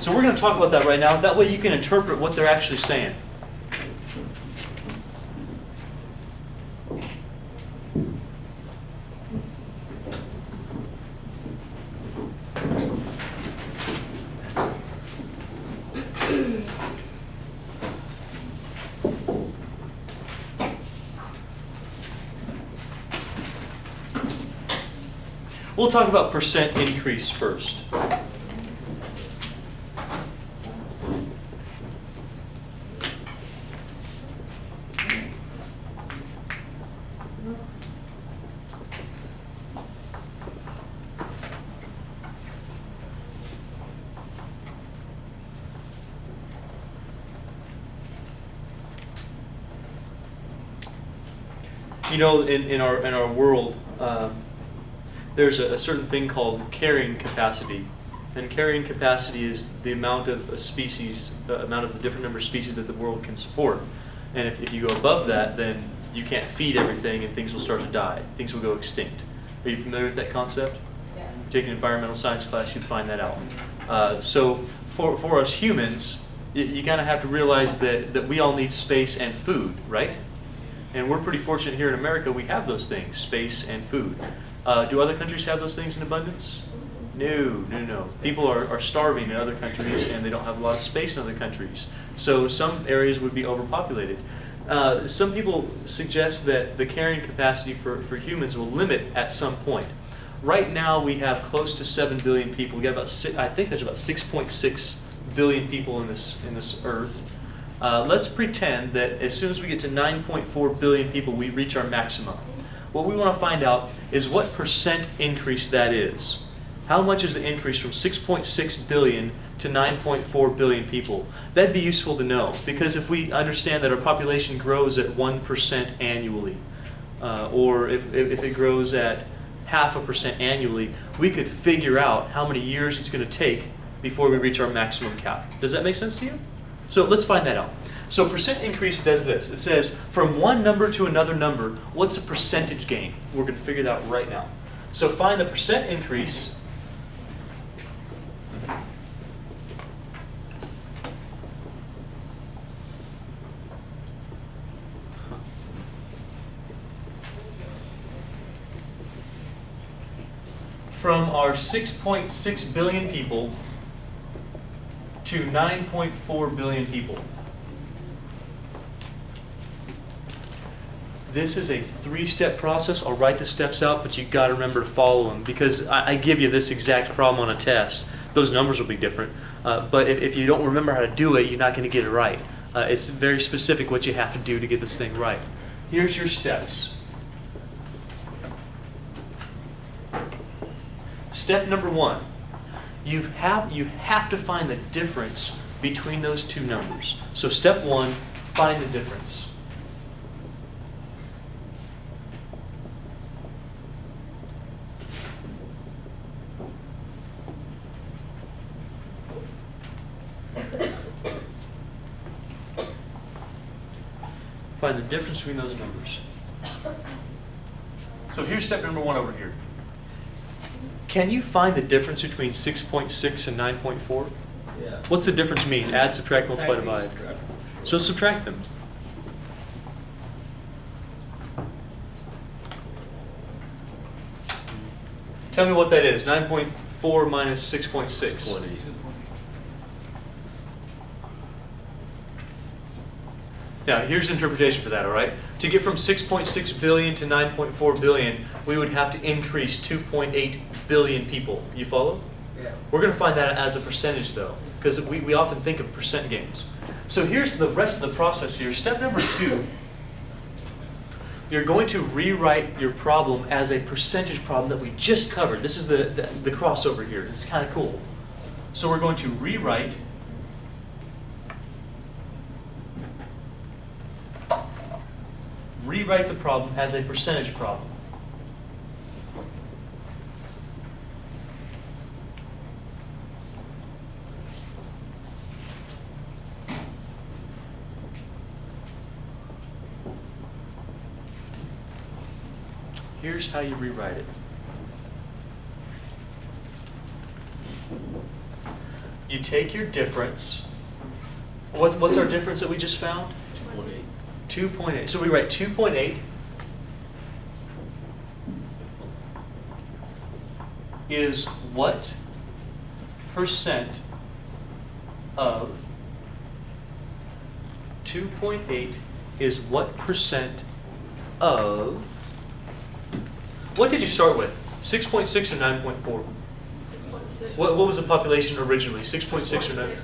So we're going to talk about that right now. That way you can interpret what they're actually saying. We'll talk about percent increase first. You know, in our world, there's a certain thing called carrying capacity, and carrying capacity is the amount of a species, amount of the different number of species that the world can support. And if you go above that, then you can't feed everything, and things will start to die. Things will go extinct. Are you familiar with that concept? Yeah. Take an environmental science class, you'd find that out. So for us humans, you kind of have to realize that we all need space and food, right? And we're pretty fortunate here in America, we have those things, space and food. Do other countries have those things in abundance? No. People are starving in other countries, and they don't have a lot of space in other countries. So some areas would be overpopulated. Some people suggest that the carrying capacity for humans will limit at some point. Right now we have close to 7 billion people. We got I think there's about 6.6 billion people in this earth. Let's pretend that as soon as we get to 9.4 billion people, we reach our maximum. What we want to find out is what percent increase that is. How much is the increase from 6.6 billion to 9.4 billion people? That'd be useful to know, because if we understand that our population grows at 1% annually, or if it grows at 0.5% annually, we could figure out how many years it's going to take before we reach our maximum cap. Does that make sense to you? So let's find that out. So percent increase does this. It says from one number to another number, what's a percentage gain? We're going to figure that out right now. So find the percent increase from our 6.6 billion people to 9.4 billion people. This is a 3-step process. I'll write the steps out, but you've got to remember to follow them, because I give you this exact problem on a test. Those numbers will be different, but if you don't remember how to do it, you're not going to get it right. It's very specific what you have to do to get this thing right. Here's your steps. Step number 1. You have to find the difference between those two numbers. So step 1, find the difference. Find the difference between those numbers. So here's step number 1 over here. Can you find the difference between 6.6 and 9.4? Yeah. What's the difference mean? Add, subtract, multiply, divide. So subtract them. Tell me what that is. 9.4 minus 6.6. 20. Now, here's the interpretation for that, all right? To get from 6.6 billion to 9.4 billion, we would have to increase 2.8 billion people. You follow? Yeah. We're going to find that as a percentage, though, because we often think of percent gains. So here's the rest of the process here. Step number 2, you're going to rewrite your problem as a percentage problem that we just covered. This is the crossover here. It's kind of cool. So we're going to rewrite the problem as a percentage problem. Here's how you rewrite it. you take your difference. What's our difference that we just found? 2.8. So we write 2.8 is what percent of 2.8 is what percent of, what did you start with? 6.6 or 9.4? What was the population originally? 6.6 or 9?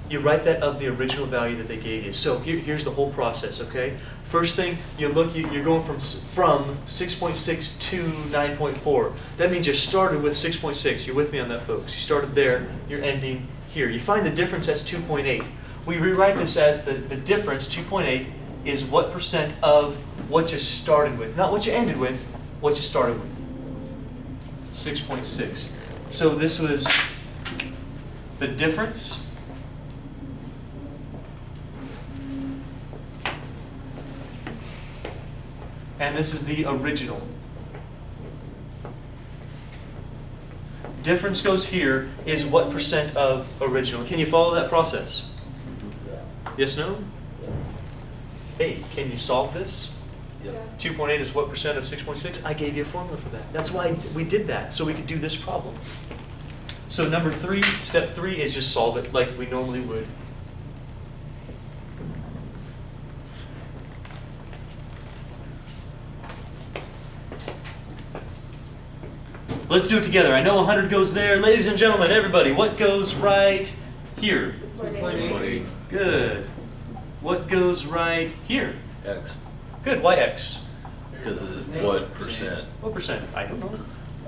You write that of the original value that they gave you. So here's the whole process, okay? First thing, you're going from 6.6 to 9.4. That means you started with 6.6. You're with me on that, folks. You started there, you're ending here. You find the difference as 2.8. We rewrite this as the difference, 2.8, is what percent of what you started with. Not what you ended with, what you started with. 6.6. So this was the difference and this is the original. Difference goes here is what percent of original. Can you follow that process? Yes, no? Hey, can you solve this? Yep. 2.8 is what percent of 6.6? I gave you a formula for that. That's why we did that, so we could do this problem. So number 3, step 3 is just solve it like we normally would. Let's do it together. I know 100 goes there. Ladies and gentlemen, everybody, what goes right here? 2.8. Good. What goes right here? X. Good. Why X? Because it's what percent? What percent? I don't know.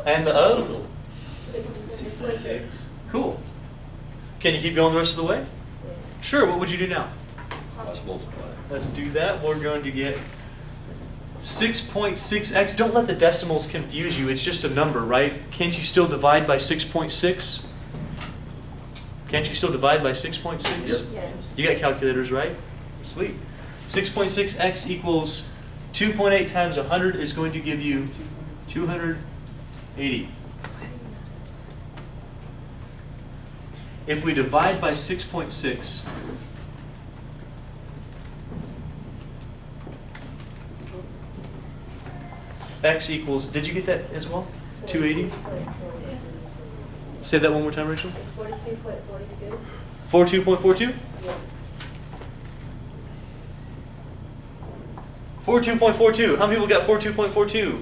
And the of? 6.6. Cool. Can you keep going the rest of the way? Sure. What would you do now? Let's multiply. Let's do that. We're going to get 6.6x. Don't let the decimals confuse you. It's just a number, right? Can't you still divide by 6.6? Can't you still divide by 6.6? Yep. Yes. You got calculators, right? Sweet. 6.6x equals 2.8 times 100 is going to give you 280. If we divide by 6.6, x equals, did you get that as well? 280? Say that one more time, Rachel. 42.42. 42.42? Yes. 42.42. How many people got 42.42?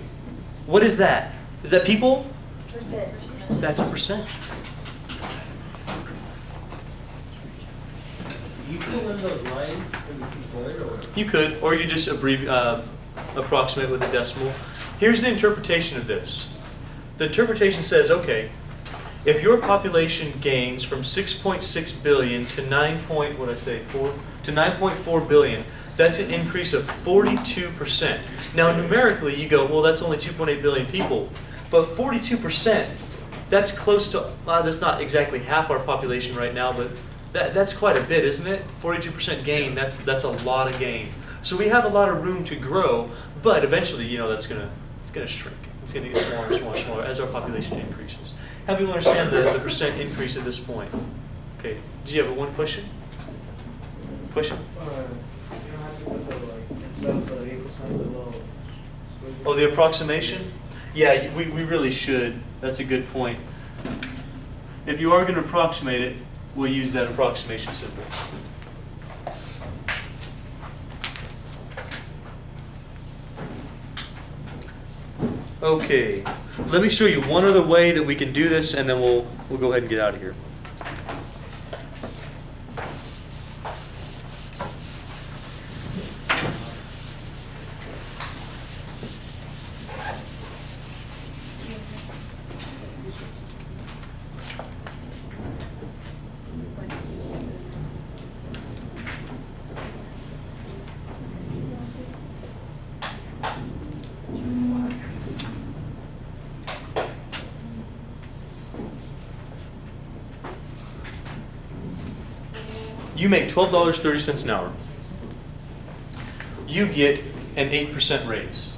What is that? Is that people? Percent. That's a percent. You fill in those lines in the keyboard, or? You could, or you just approximate with a decimal. Here's the interpretation of this. The interpretation says, okay, if your population gains from 6.6 billion to 9.4 billion, that's an increase of 42%. Now numerically you go, well, that's only 2.8 billion people, but 42%, that's close to, that's not exactly half our population right now, but that's quite a bit, isn't it? 42% gain, that's a lot of gain. So we have a lot of room to grow, but eventually, you know, it's gonna shrink. It's gonna get smaller and smaller and smaller as our population increases. How do you understand the percent increase at this point? Okay, do you have one question? Question? You don't have to put the, instead of the 8%, the little squiggly. Oh, the approximation? Yeah, we really should. That's a good point. If you are gonna approximate it, we'll use that approximation symbol. Okay, let me show you one other way that we can do this, and then we'll go ahead and get out of here. You make $12.30 an hour. You get an 8% raise.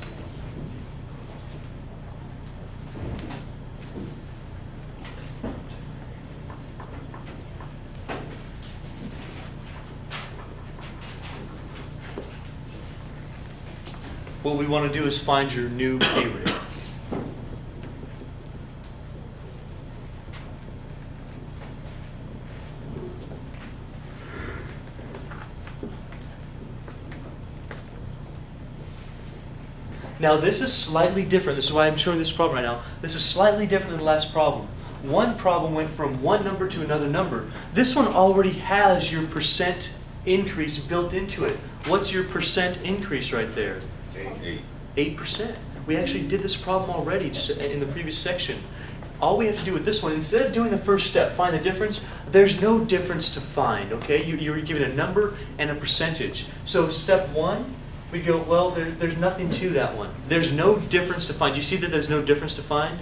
what we want to do is find your new pay rate. Now this is slightly different. This is why I'm showing this problem right now. This is slightly different than the last problem. One problem went from one number to another number. This one already has your percent increase built into it. What's your percent increase right there? 8%. We actually did this problem already just in the previous section. All we have to do with this one, instead of doing the first step, find the difference, there's no difference to find, okay? You're given a number and a percentage. So step one, we go, well, there's nothing to that one. There's no difference to find. Do you see that there's no difference to find?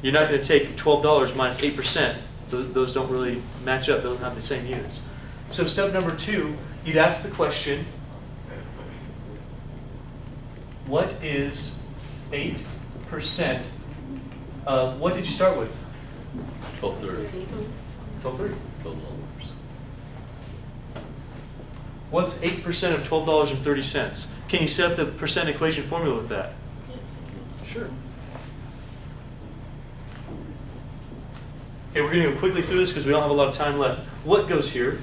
You're not going to take $12 minus 8%. Those don't really match up. They don't have the same units. So step number two, you'd ask the question, what is 8% of, what did you start with? 1230. 12.30. $12. What's 8% of $12.30? Can you set up the percent equation formula with that? Sure. Okay, we're going to go quickly through this because we don't have a lot of time left. What goes here?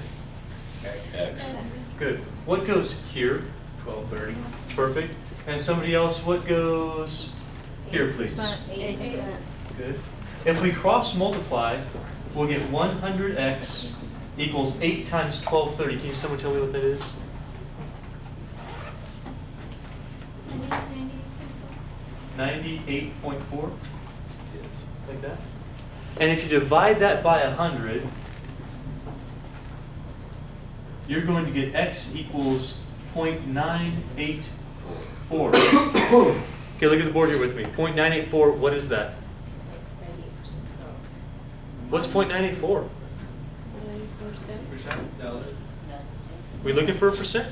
X. Good. What goes here? 1230. Perfect. And somebody else, what goes here, please? 8%. Good. If we cross multiply, we'll get 100x equals 8 times 1230. Can someone tell me what that is? 98.4? Like that? And if you divide that by 100, you're going to get x equals 0.984. Okay, look at the board here with me. 0.984, what is that? What's 0.984? We looking for a percent?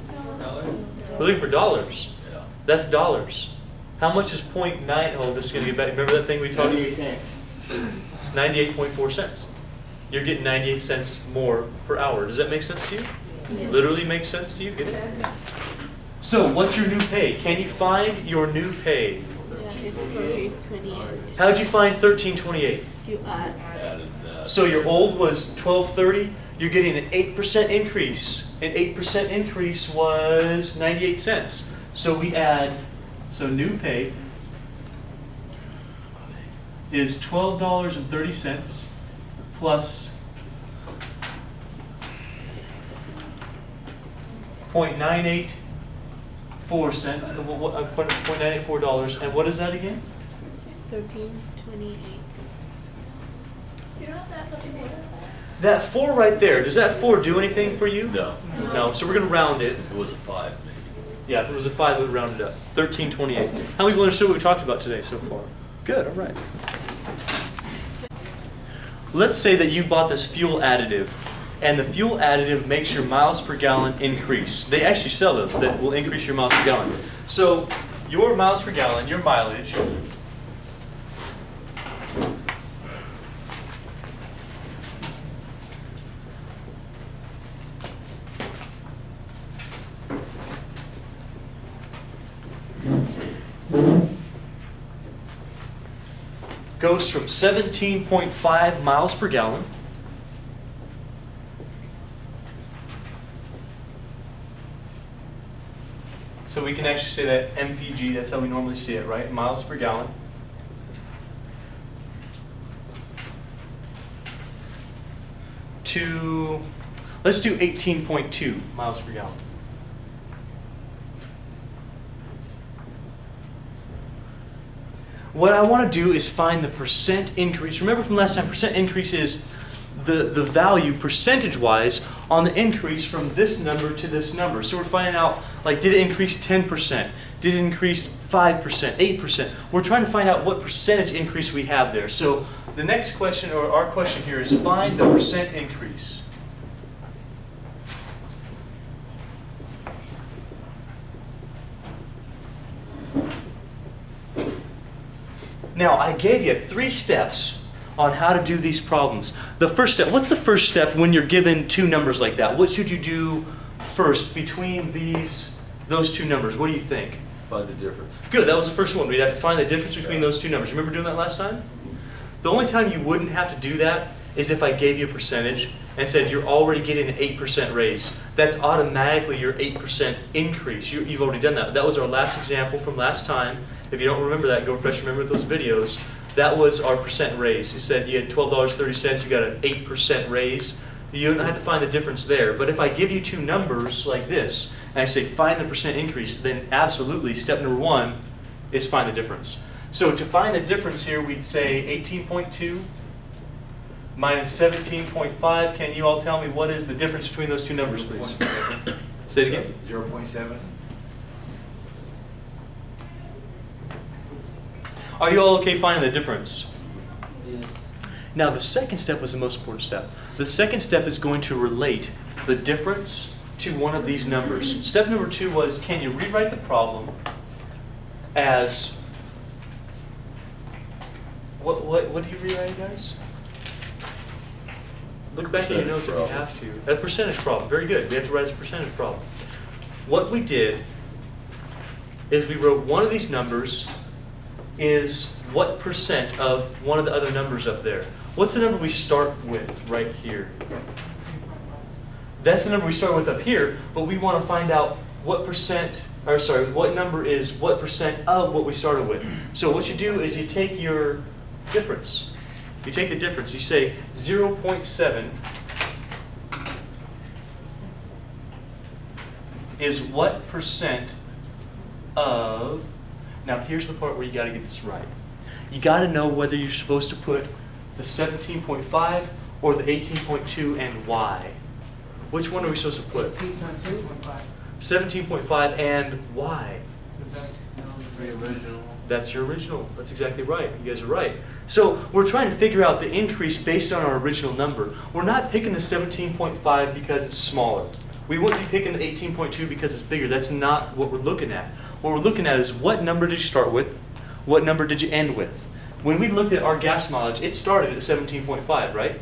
We're looking for dollars. Yeah. That's dollars. How much is 0.9? Oh, this is going to get back. Remember that thing we talked about? 98 cents. It's 98.4 cents. You're getting 98 cents more per hour. Does that make sense to you? Yeah. Literally makes sense to you? Get it? So, what's your new pay? Can you find your new pay? It's 1328. How'd you find 1328? You add. Added that. So your old was 1230. You're getting an 8% increase. An 8% increase was 98 cents. So we add, so new pay is $12.30 plus 0.984 cents, $0.984. And what is that again? 1328. You know what that fucking is? That 4 right there, does that 4 do anything for you? No. No, so we're going to round it. It was a 5, maybe. Yeah, if it was a 5, we would round it up. 1328. How many people understood what we talked about today so far? Good, all right. Let's say that you bought this fuel additive, and the fuel additive makes your miles per gallon increase. They actually sell those that will increase your miles per gallon. So your miles per gallon, your mileage, goes from 17.5 miles per gallon so we can actually say that MPG, that's how we normally see it, right? Miles per gallon. To, let's do 18.2 miles per gallon. What I want to do is find the percent increase. Remember from last time, percent increase is the value percentage-wise on the increase from this number to this number. So we're finding out, like, did it increase 10%? Did it increase 5%, 8%? We're trying to find out what percentage increase we have there. So the next question, or our question here, is find the percent increase. Now, I gave you 3 steps on how to do these problems. The first step, what's the first step when you're given 2 numbers like that? What should you do first between these those two numbers? What do you think? Find the difference. Good, that was the first one. We'd have to find the difference between those two numbers. Remember doing that last time? The only time you wouldn't have to do that is if I gave you a percentage and said you're already getting an 8% raise. That's automatically your 8% increase. You've already done that. That was our last example from last time. If you don't remember that, go refresh remember those videos. That was our percent raise. You said you had $12.30, you got an 8% raise. You don't have to find the difference there. But if I give you two numbers like this, and I say find the percent increase, then absolutely step number one is find the difference. So to find the difference here, we'd say 18.2 minus 17.5. Can you all tell me what is the difference between those two numbers, please? Say it again. 0.7. Are you all okay finding the difference? Yes. Now the second step was the most important step. The second step is going to relate the difference to one of these numbers. Step number 2 was, can you rewrite the problem as, what do you rewrite, guys? Look back at your notes if you have to. A percentage problem, very good. We have to write as a percentage problem. What we did is we wrote one of these numbers is what percent of one of the other numbers up there. What's the number we start with right here? That's the number we start with up here, but we want to find out what percent, or sorry, what number is what percent of what we started with. So what you do is you take your difference. You take the difference. You say 0.7 is what percent of, now here's the part where you got to get this right. You got to know whether you're supposed to put the 17.5 or the 18.2 and why. Which one are we supposed to put? 18.2.5. 17.5 and why? The original. That's your original. That's exactly right. You guys are right. So we're trying to figure out the increase based on our original number. We're not picking the 17.5 because it's smaller. We wouldn't be picking the 18.2 because it's bigger. That's not what we're looking at. What we're looking at is what number did you start with? What number did you end with? When we looked at our gas mileage, it started at 17.5, right?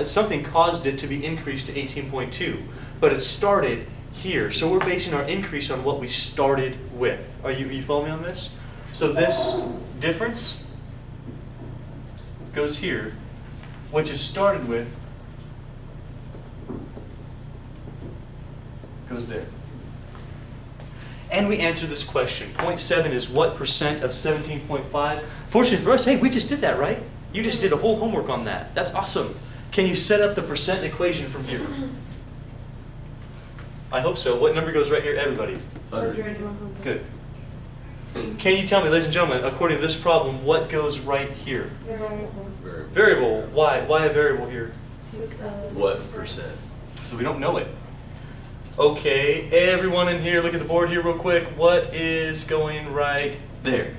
Something caused it to be increased to 18.2, but it started here. So we're basing our increase on what we started with. Are you following me on this? So this difference goes here, which is started with goes there. And we answer this question. 0.7 is what percent of 17.5? Fortunately for us, hey, we just did that, right? You just did a whole homework on that. That's awesome. Can you set up the percent equation from here? I hope so. What number goes right here, everybody? 100. Good. Can you tell me, ladies and gentlemen, according to this problem, what goes right here? Variable. Variable. Why? Why a variable here? What percent? So we don't know it. Okay, everyone in here, look at the board here real quick. What is going right there?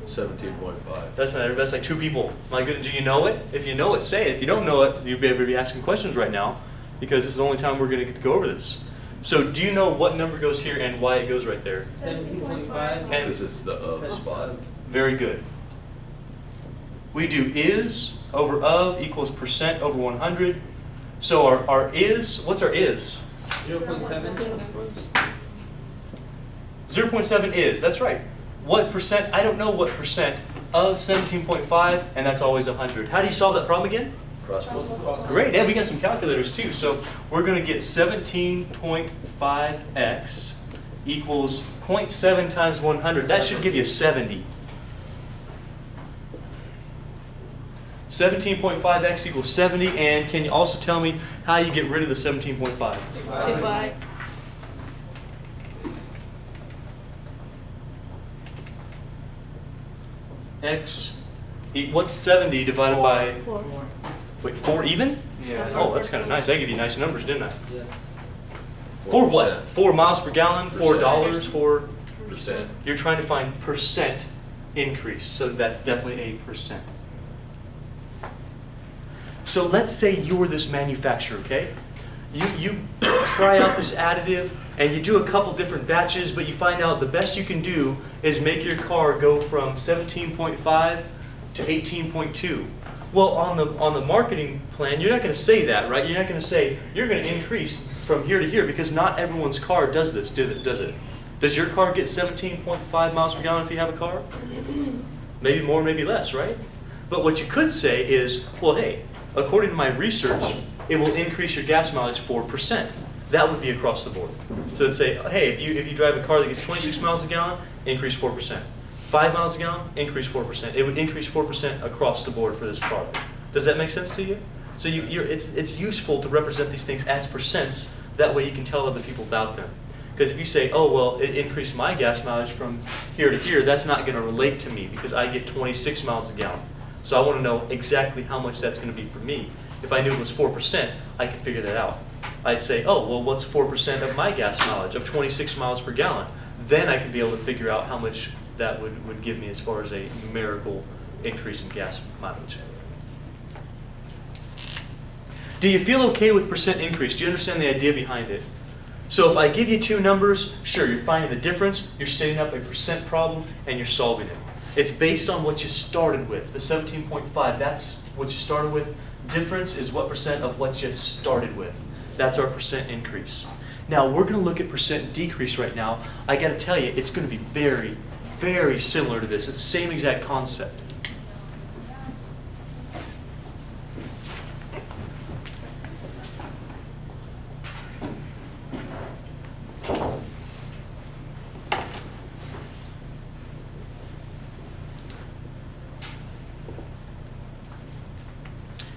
17.5. That's like two people. My goodness, do you know it? If you know it, say it. If you don't know it, you'd better be asking questions right now, because this is the only time we're going to get to go over this. So do you know what number goes here and why it goes right there? 17.5. Because it's the of spot. Very good. We do is over of equals percent over 100. So our is, what's our is? 0.7. 0.7 is, that's right. What percent? I don't know what percent of 17.5, and that's always 100. How do you solve that problem again? Cross multiply. Great, yeah, we got some calculators too. So we're going to get 17.5x equals 0.7 times 100. That should give you 70. 17.5x equals 70, and can you also tell me how you get rid of the 17.5? Divide. X, what's 70 divided by, 4. wait, 4 even? Yeah. Oh, that's kind of nice. I gave you nice numbers, didn't I? Yes. For what? 4 miles per gallon, $4 for, Percent. you're trying to find percent increase. So that's definitely a percent. So let's say you were this manufacturer, okay? You try out this additive and you do a couple different batches, but you find out the best you can do is make your car go from 17.5 to 18.2. Well, on the marketing plan, you're not going to say that, right? You're not going to say you're going to increase from here to here because not everyone's car does this, does it? Does your car get 17.5 miles per gallon if you have a car? Maybe more, maybe less, right? But what you could say is, well, hey, according to my research, it will increase your gas mileage 4%. That would be across the board. So it'd say, hey, if you drive a car that gets 26 miles a gallon, increase 4%. 5 miles a gallon, increase 4%. It would increase 4% across the board for this product. Does that make sense to you? So it's useful to represent these things as percents. That way you can tell other people about them. Because if you say, oh, well, it increased my gas mileage from here to here, that's not going to relate to me because I get 26 miles a gallon. So I want to know exactly how much that's going to be for me. If I knew it was 4%, I could figure that out. I'd say, oh, well, what's 4% of my gas mileage of 26 miles per gallon? Then I could be able to figure out how much that would give me as far as a numerical increase in gas mileage. Do you feel okay with percent increase? Do you understand the idea behind it? So if I give you two numbers, sure, you're finding the difference, you're setting up a percent problem, and you're solving it. It's based on what you started with. The 17.5, that's what you started with. Difference is what percent of what you started with. That's our percent increase. Now, we're going to look at percent decrease right now. I got to tell you, it's going to be very, very similar to this. It's the same exact concept.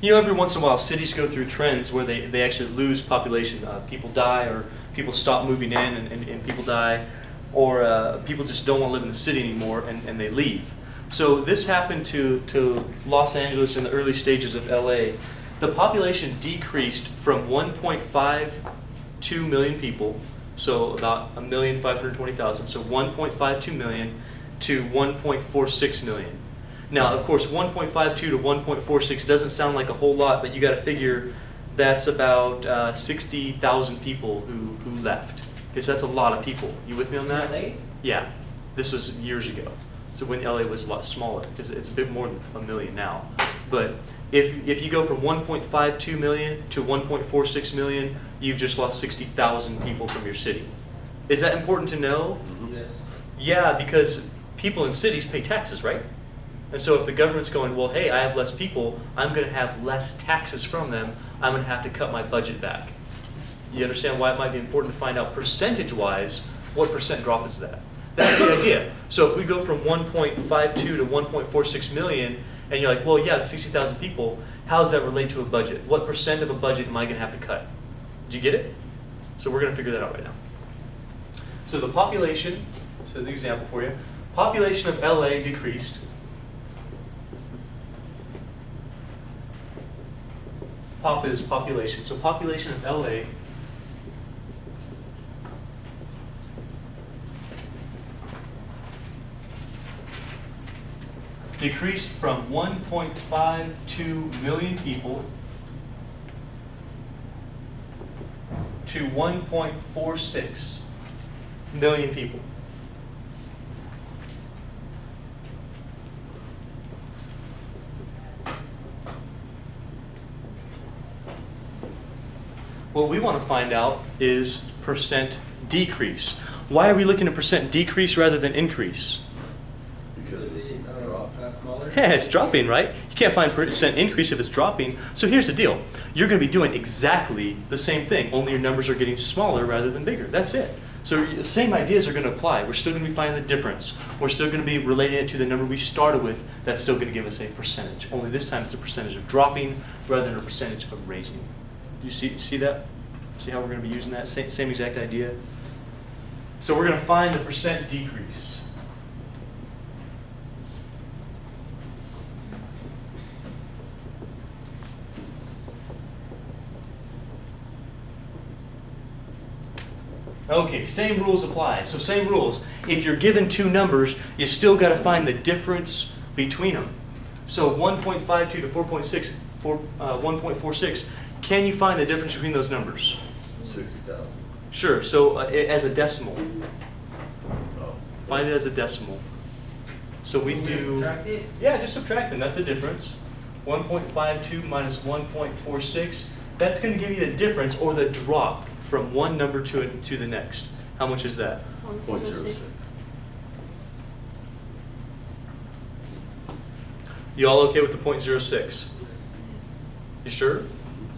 You know, every once in a while, cities go through trends where they actually lose population. People die, or people stop moving in and people die, or people just don't want to live in the city anymore and they leave. So this happened to Los Angeles in the early stages of LA. The population decreased from 1.52 million people, so about 1,520,000, so 1.52 million to 1.46 million. Now, of course, 1.52 to 1.46 doesn't sound like a whole lot, but you got to figure that's about 60,000 people who left. Because that's a lot of people. You with me on that? LA? Yeah. This was years ago. So when LA was a lot smaller, because it's a bit more than a million now. But if you go from 1.52 million to 1.46 million, you've just lost 60,000 people from your city. Is that important to know? Yes. Yeah, because people in cities pay taxes, right? And so if the government's going, well, hey, I have less people, I'm going to have less taxes from them, I'm going to have to cut my budget back. You understand why it might be important to find out percentage-wise what percent drop is that? That's the idea. So if we go from 1.52 to 1.46 million, and you're like, well, yeah, 60,000 people, how does that relate to a budget? What percent of a budget am I going to have to cut? Do you get it? So we're going to figure that out right now. So the population, so as an example for you, population of LA decreased. Pop is population. So population of LA decreased from 1.52 million people to 1.46 million people. What we want to find out is percent decrease. Why are we looking at percent decrease rather than increase? Because it dropped. Smaller? Yeah, it's dropping, right? You can't find percent increase if it's dropping. So here's the deal. You're going to be doing exactly the same thing, only your numbers are getting smaller rather than bigger. That's it. So the same ideas are going to apply. We're still going to be finding the difference. We're still going to be relating it to the number we started with. That's still going to give us a percentage. Only this time it's a percentage of dropping rather than a percentage of raising. Do you see that? See how we're going to be using that? Same exact idea. So we're going to find the percent decrease. Okay, same rules apply. So same rules. If you're given two numbers, you still got to find the difference between them. So 1.52 to 1.46, can you find the difference between those numbers? 60,000. Sure, so as a decimal. Oh. Find it as a decimal. So we do... Subtract it? Yeah, just subtract them, that's the difference. 1.52 minus 1.46, that's going to give you the difference or the drop from one number to the next. How much is that? 0.06. You all okay with the 0.06? You sure?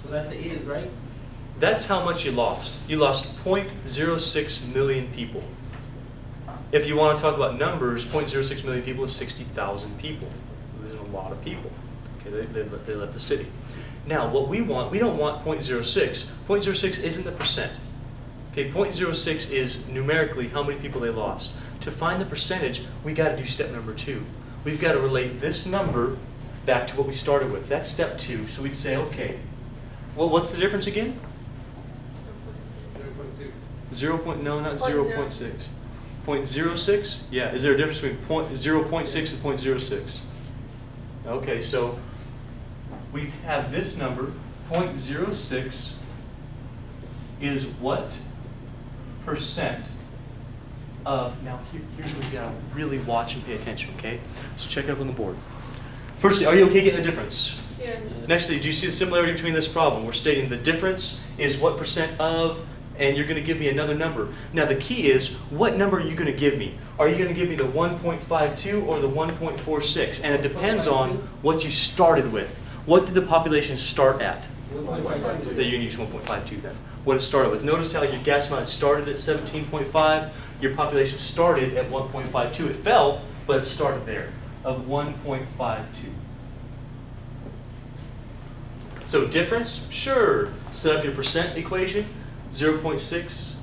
So that's the is, right? That's how much you lost. You lost 0.06 million people. If you want to talk about numbers, 0.06 million people is 60,000 people. There's a lot of people. Okay, they left the city. Now, what we don't want 0.06. 0.06 isn't the percent. Okay, 0.06 is numerically how many people they lost. To find the percentage, we got to do step number 2. We've got to relate this number back to what we started with. That's step 2. So we'd say, okay, well, what's the difference again? 0.6. No, not 0.0. 0.6. 0.06? Yeah, is there a difference between 0.6 and 0.06? Okay, so we have this number, 0.06 is what percent of, now here's where you gotta really watch and pay attention, okay? So check it up on the board. Firstly, are you okay getting the difference? Yeah. Nextly, do you see the similarity between this problem? We're stating the difference is what percent of, and you're going to give me another number. Now the key is, what number are you going to give me? Are you going to give me the 1.52 or the 1.46? And it depends on what you started with. What did the population start at? That you can use 1.52 then. What it started with. Notice how your gas amount started at 17.5. Your population started at 1.52. It fell, but it started there, of 1.52. So difference? Sure. Set up your percent equation. 0.6,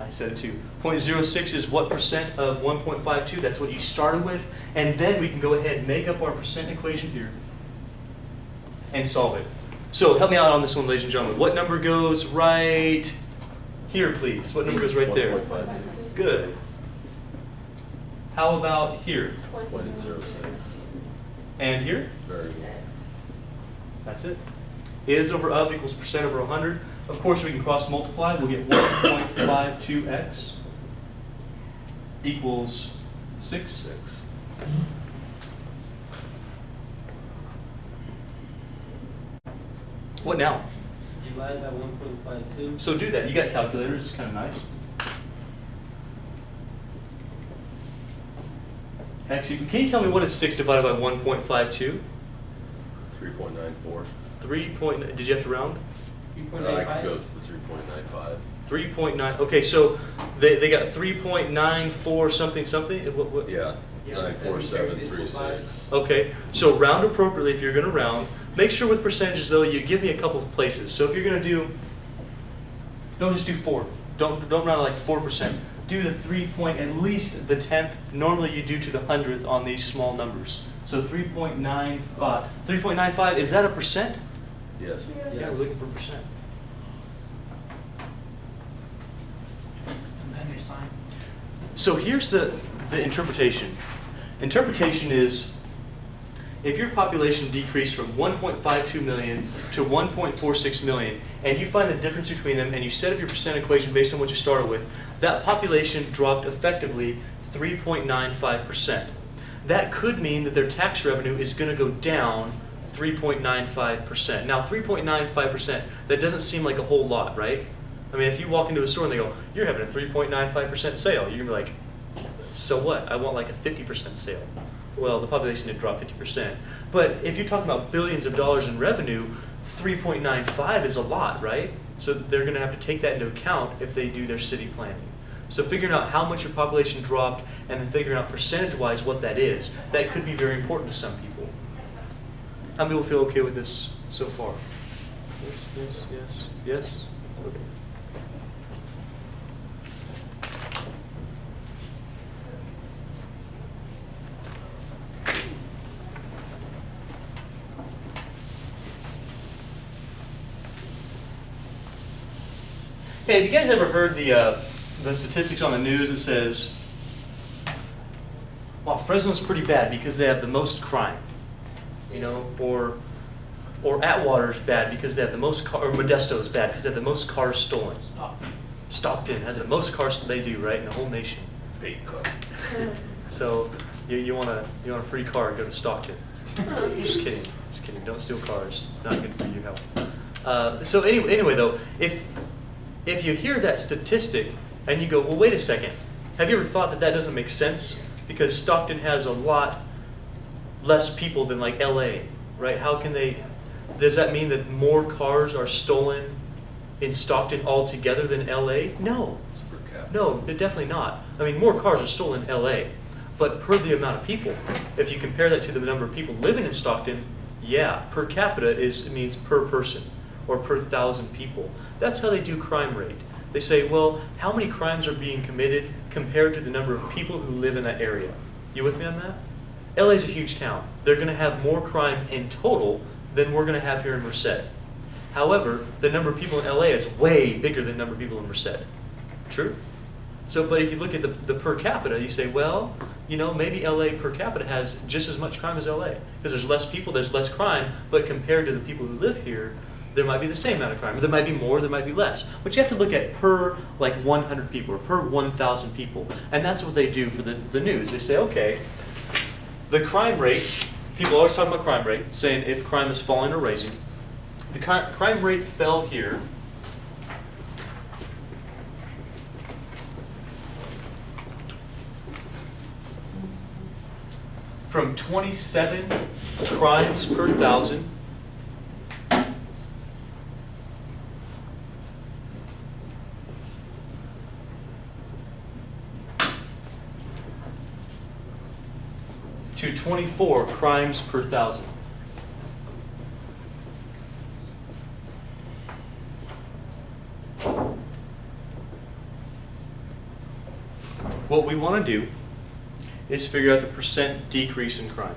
I said it too. 0.06 is what percent of 1.52? That's what you started with. And then we can go ahead and make up our percent equation here and solve it. So help me out on this one, ladies and gentlemen. What number goes right here, please? What number goes right there? 1.52. Good. How about here? 0.06. And here? Very good. That's it. Is over of equals percent over 100. Of course, we can cross multiply. We'll get 1.52x equals 6. What now? Divide by 1.52. So do that. You got calculators. It's kind of nice. Actually, can you tell me what is 6 divided by 1.52? 3.94. 3. Did you have to round? I could go to 3.95. 3.9. Okay, so they got 3.94 something something. What? Yeah, Yeah, 94736. Okay, so round appropriately if you're going to round. Make sure with percentages though you give me a couple of places. So if you're going to do, don't just do 4. Don't round like 4%. Do the 3 point at least the 10th. Normally you do to the 100th on these small numbers. So 3.95. 3.95, is that a percent? Yes. Yeah, we're looking for percent. And then your sign. So here's the interpretation. Interpretation is, if your population decreased from 1.52 million to 1.46 million, and you find the difference between them, and you set up your percent equation based on what you started with, that population dropped effectively 3.95%. That could mean that their tax revenue is going to go down 3.95%. Now, 3.95%, that doesn't seem like a whole lot, right? I mean, if you walk into a store and they go, you're having a 3.95% sale, you're going to be like, so what? I want like a 50% sale. Well, the population did drop 50%. But if you're talking about billions of dollars in revenue, 3.95 is a lot, right? So they're going to have to take that into account if they do their city planning. So figuring out how much your population dropped and then figuring out percentage-wise what that is, that could be very important to some people. How many people feel okay with this so far? Yes, yes, yes, yes? Okay. Hey, have you guys ever heard the statistics on the news that says, well, Fresno's pretty bad because they have the most crime, you know, or Atwater's bad because they have the most or Modesto's bad because they have the most cars stolen. Stockton has the most cars they do, right, in the whole nation. Big car. So you want a free car, go to Stockton. Just kidding. Just kidding. Don't steal cars. It's not good for your health. So anyway, though, if you hear that statistic and you go, well, wait a second. Have you ever thought that that doesn't make sense? Because Stockton has a lot less people than like LA, right? How can they? Does that mean that more cars are stolen in Stockton altogether than LA? No. It's per capita. No, definitely not. I mean, more cars are stolen in LA, but per the amount of people. If you compare that to the number of people living in Stockton, yeah, per capita means per person or per 1,000 people. That's how they do crime rate. They say, well, how many crimes are being committed compared to the number of people who live in that area? You with me on that? LA is a huge town. They're going to have more crime in total than we're going to have here in Merced. However, the number of people in LA is way bigger than the number of people in Merced. True? So, but if you look at the per capita, you say, well, you know, maybe LA per capita has just as much crime as LA. Because there's less people, there's less crime, but compared to the people who live here, there might be the same amount of crime. There might be more, there might be less. But you have to look at per like 100 people or per 1,000 people. And that's what they do for the news. They say, okay, the crime rate, people always talk about crime rate, saying if crime is falling or rising. The crime rate fell here from 27 crimes per 1,000 to 24 crimes per 1,000. What we want to do is figure out the percent decrease in crime.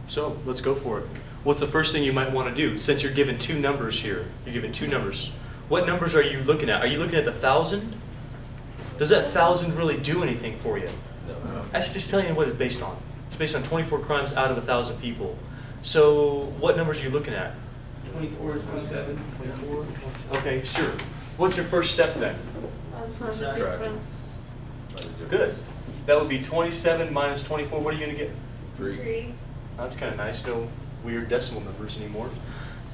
So let's go for it. What's the first thing you might want to do? Since you're given two numbers here, you're given two numbers. What numbers are you looking at? Are you looking at the 1,000? Does that 1,000 really do anything for you? No. That's just telling you what it's based on. It's based on 24 crimes out of 1,000 people. So what numbers are you looking at? 24, 27, 24. Okay, sure. What's your first step then? From the Subtract. difference. Good. That would be 27 minus 24. What are you going to get? 3. That's kind of nice. No weird decimal numbers anymore.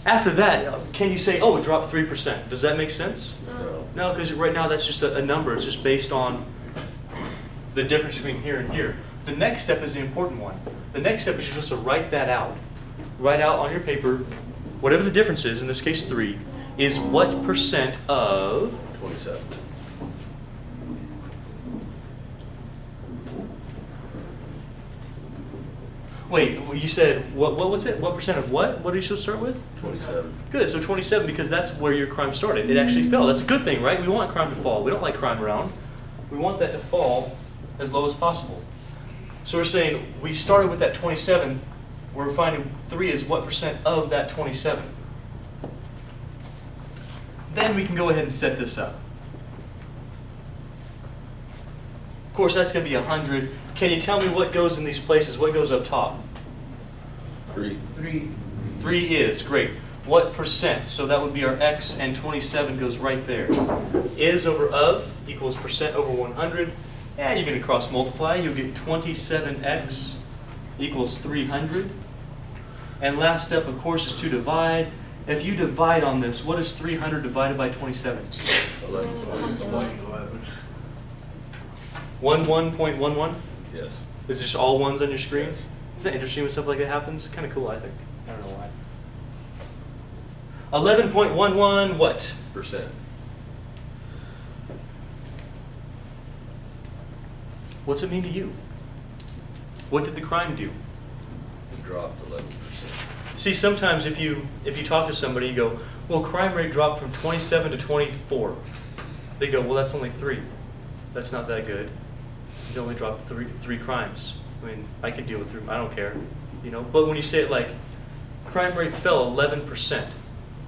After that, can you say, oh, it dropped 3%? Does that make sense? No. No, because right now that's just a number. It's just based on the difference between here and here. The next step is the important one. The next step is you're supposed to write that out. Write out on your paper, whatever the difference is, in this case 3, is what percent of 27. Wait, you said, what was it? What percent of what? What are you supposed to start with? 27. Good, so 27 because that's where your crime started. It actually fell. That's a good thing, right? We want crime to fall. We don't like crime around. We want that to fall as low as possible. So we're saying we started with that 27. We're finding 3 is what percent of that 27. Then we can go ahead and set this up. Of course, that's going to be 100. Can you tell me what goes in these places? What goes up top? 3. 3. 3 is, great. What percent? So that would be our x, and 27 goes right there. Is over of equals percent over 100. And you're going to cross multiply. You'll get 27x equals 300. And last step, of course, is to divide. If you divide on this, what is 300 divided by 27? 11. 11.11? Yes. Is this all ones on your screen? Yes. Isn't that interesting when stuff like that happens? Kind of cool, I think. I don't know why. 11.11 what? Percent. What's it mean to you? What did the crime do? It dropped 11%. See, sometimes if you talk to somebody, you go, well, crime rate dropped from 27 to 24. They go, well, that's only 3. That's not that good. You only dropped three crimes. I mean, I could deal with 3. I don't care, you know. But when you say it like, crime rate fell 11%,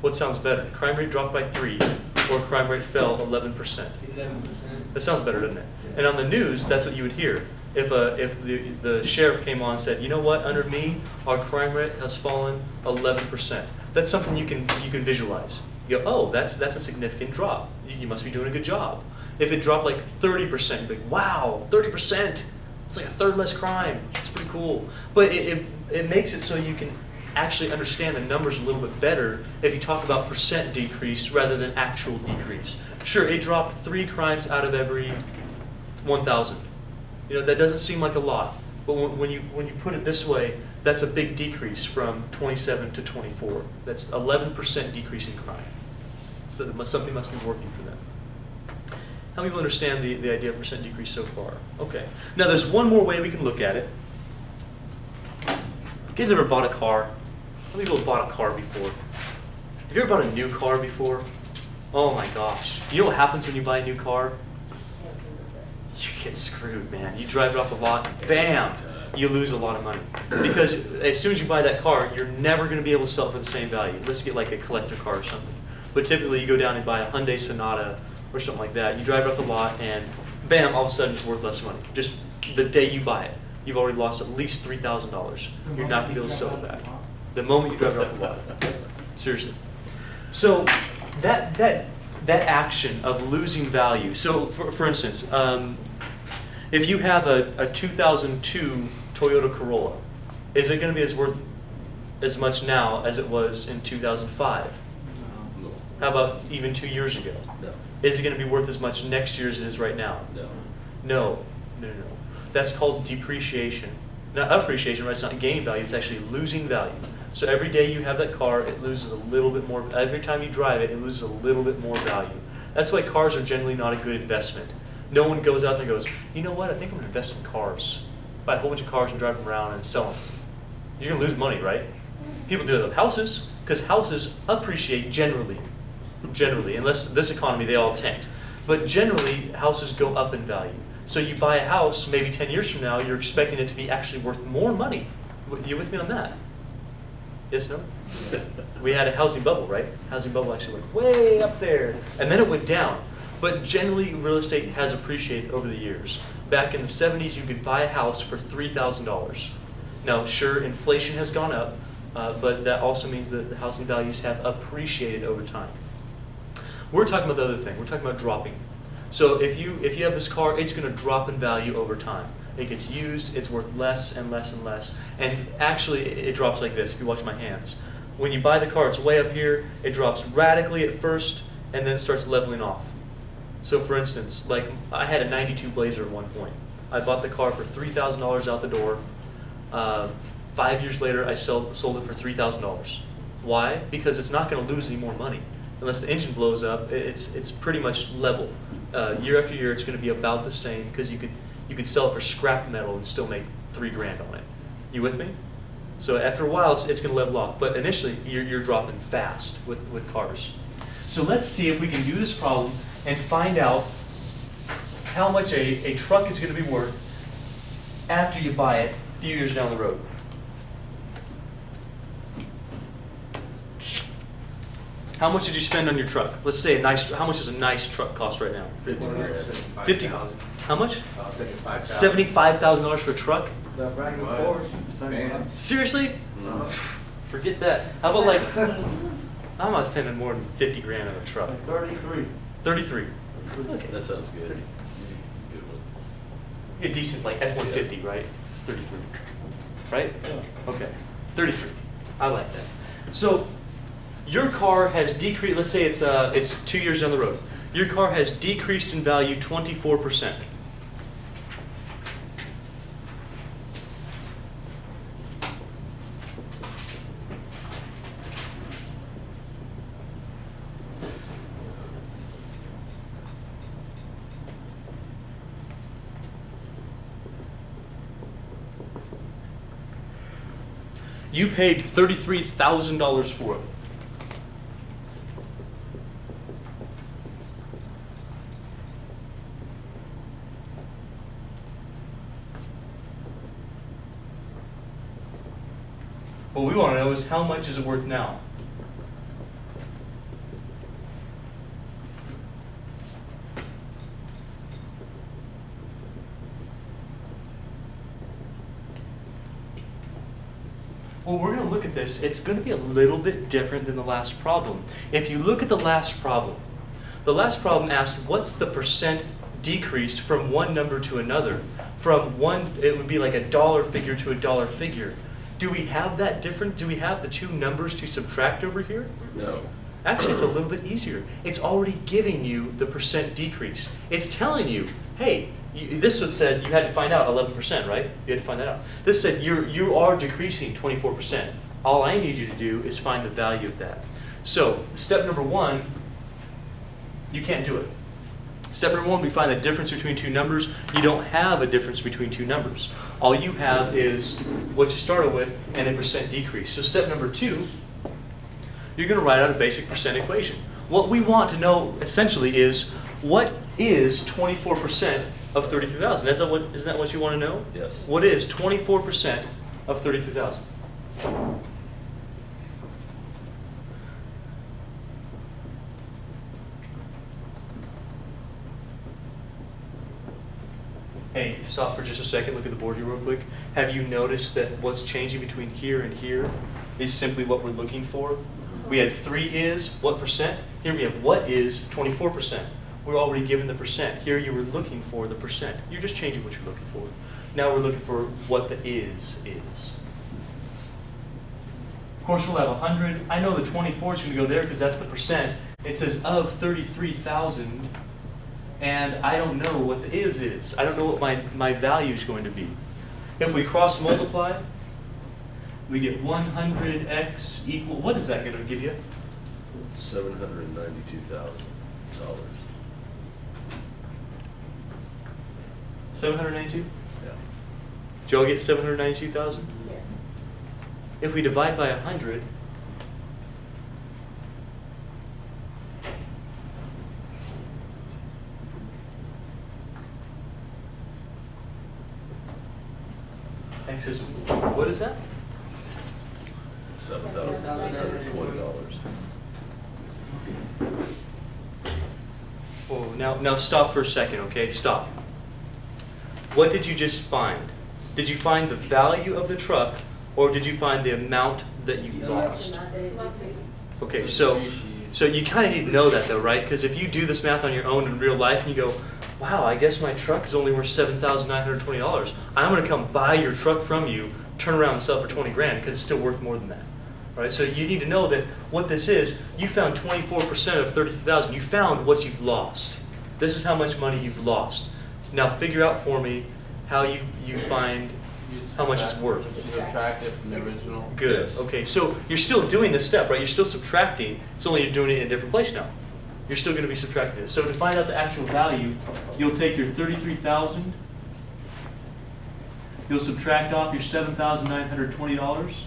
what sounds better? Crime rate dropped by 3, or crime rate fell 11%? 11%. That sounds better, doesn't it? And on the news, that's what you would hear. If the sheriff came on and said, you know what, under me, our crime rate has fallen 11%. That's something you can visualize. You go, oh, that's a significant drop. You must be doing a good job. If it dropped like 30%, you'd be like, wow, 30%. It's like a third less crime. It's pretty cool. But it makes it so you can actually understand the numbers a little bit better if you talk about percent decrease rather than actual decrease. Sure, it dropped 3 crimes out of every 1,000. You know, that doesn't seem like a lot, but when you put it this way, that's a big decrease from 27 to 24. That's 11% decrease in crime. So something must be working for them. How many people understand the idea of percent decrease so far? Okay. Now there's one more way we can look at it. You guys ever bought a car? How many people have bought a car before? Have you ever bought a new car before? Oh my gosh. Do you know what happens when you buy a new car? You get screwed, man. You drive it off the lot, bam, you lose a lot of money. Because as soon as you buy that car, you're never going to be able to sell it for the same value. Let's get like a collector car or something. But typically you go down and buy a Hyundai Sonata or something like that. You drive it off the lot and bam, all of a sudden it's worth less money. Just the day you buy it, you've already lost at least $3,000. You're not going to be able to sell it back. The moment you drive it off the lot. Seriously. So that action of losing value. So for instance, if you have a 2002 Toyota Corolla, is it going to be worth as much now as it was in 2005? No. How about even 2 years ago? No. Is it going to be worth as much next year as it is right now? No. No. That's called depreciation. Not appreciation, right? It's not gaining value, it's actually losing value. So every day you have that car, it loses a little bit more. Every time you drive it, it loses a little bit more value. That's why cars are generally not a good investment. No one goes out there and goes, you know what, I think I'm going to invest in cars. Buy a whole bunch of cars and drive them around and sell them. You're going to lose money, right? People do it with houses, because houses appreciate generally. Unless this economy, they all tanked. But generally, houses go up in value. So you buy a house, maybe 10 years from now, you're expecting it to be actually worth more money. You with me on that? Yes, no? We had a housing bubble, right? Housing bubble actually went way up there, and then it went down. But generally, real estate has appreciated over the years. Back in the 70s, you could buy a house for $3,000. Now, sure, inflation has gone up, but that also means that the housing values have appreciated over time. We're talking about the other thing. We're talking about dropping. So if you have this car, it's going to drop in value over time. It gets used, it's worth less and less and less. And actually, it drops like this, if you watch my hands. When you buy the car, it's way up here, it drops radically at first, and then it starts leveling off. So for instance, like I had a 92 Blazer at one point. I bought the car for $3,000 out the door. 5 years later, I sold it for $3,000. Why? Because it's not going to lose any more money. Unless the engine blows up, it's pretty much level. Year after year, it's going to be about the same because you could sell it for scrap metal and still make $3 grand on it. You with me? So after a while, it's going to level off. But initially, you're dropping fast with cars. So let's see if we can do this problem and find out how much a truck is going to be worth after you buy it a few years down the road. How much did you spend on your truck? Let's say how much does a nice truck cost right now? 50. How much? $75,000 for a truck? The brand new What? Ford. Man. Seriously? Forget that. How about like, I'm not spending more than 50 grand on a truck. Like 33. 33. Okay. That sounds good. 30. Good one. A decent like F-150, right? 33. Right? Okay. 33. I like that. So your car has decreased, let's say it's 2 years down the road. Your car has decreased in value 24%. You paid $33,000 for it. What we want to know is how much is it worth now? Well, we're going to look at this. It's going to be a little bit different than the last problem. If you look at the last problem asked what's the percent decrease from one number to another. From one, it would be like a dollar figure to a dollar figure. Do we have that different? Do we have the two numbers to subtract over here? No. Actually, it's a little bit easier. It's already giving you the percent decrease. It's telling you, hey, this one said you had to find out 11%, right? You had to find that out. This said you are decreasing 24%. All I need you to do is find the value of that. So step number one, you can't do it. Step number one, we find the difference between two numbers. You don't have a difference between two numbers. All you have is what you started with and a percent decrease. So step number two, you're going to write out a basic percent equation. What we want to know essentially is what is 24% of 33,000? Isn't that what you want to know? Yes. What is 24% of 33,000? Hey, stop for just a second, look at the board here real quick. Have you noticed that what's changing between here and here is simply what we're looking for? We had 3 is, what percent? Here we have what is 24%. We're already given the percent. Here you were looking for the percent. You're just changing what you're looking for. Now we're looking for what the is. Of course, we'll have 100. I know the 24 is going to go there because that's the percent. It says of 33,000. And I don't know what the is. I don't know what my value is going to be. If we cross multiply, we get 100x equal, what is that going to give you? $792,000. 792? Yeah. Did y'all get 792,000? Yes. If we divide by 100, x is, what is that? $7,920. Oh, now stop for a second, okay? Stop. What did you just find? Did you find the value of the truck, or did you find the amount that you lost? Okay, so you kind of need to know that though, right? Because if you do this math on your own in real life and you go, wow, I guess my truck is only worth $7,920. I'm going to come buy your truck from you, turn around and sell it for 20 grand because it's still worth more than that. Right? So you need to know that what this is, you found 24% of 33,000. You found what you've lost. This is how much money you've lost. Now figure out for me how you find how much it's worth. Subtract it from the original. Good. Yes. Okay, so you're still doing this step, right? You're still subtracting. It's only you're doing it in a different place now. You're still going to be subtracting this. So to find out the actual value, you'll take your 33,000. You'll subtract off your $7,920.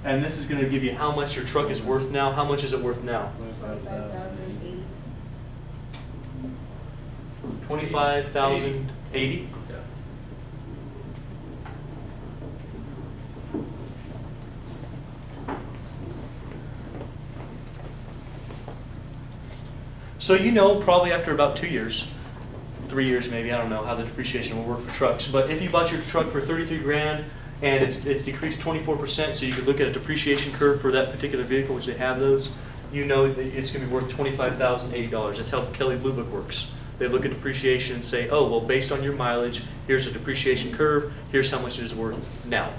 And this is going to give you how much your truck is worth now. How much is it worth now? 45,008. 25,080. Yeah. So you know probably after about 2 years, 3 years maybe, I don't know how the depreciation will work for trucks, but if you bought your truck for 33 grand and it's decreased 24%, so you could look at a depreciation curve for that particular vehicle, which they have those, you know that it's going to be worth $25,080. That's how Kelley Blue Book works. They look at depreciation and say, oh, well, based on your mileage, here's a depreciation curve, here's how much it is worth now.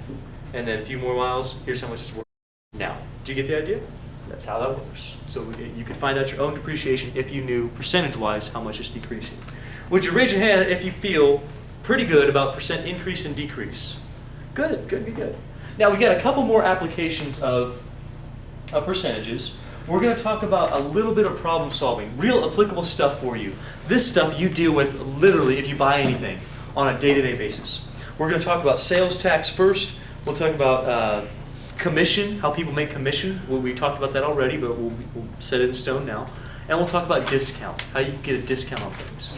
And then a few more miles, here's how much it's worth now. Do you get the idea? That's how that works. So you could find out your own depreciation if you knew percentage-wise how much it's decreasing. Would you raise your hand if you feel pretty good about percent increase and decrease? Good, good. Now we got a couple more applications of percentages. We're going to talk about a little bit of problem solving, real applicable stuff for you. This stuff you deal with literally if you buy anything on a day-to-day basis. We're going to talk about sales tax first. We'll talk about commission, how people make commission. Well, we talked about that already, but we'll set it in stone now. And we'll talk about discount, how you can get a discount on things.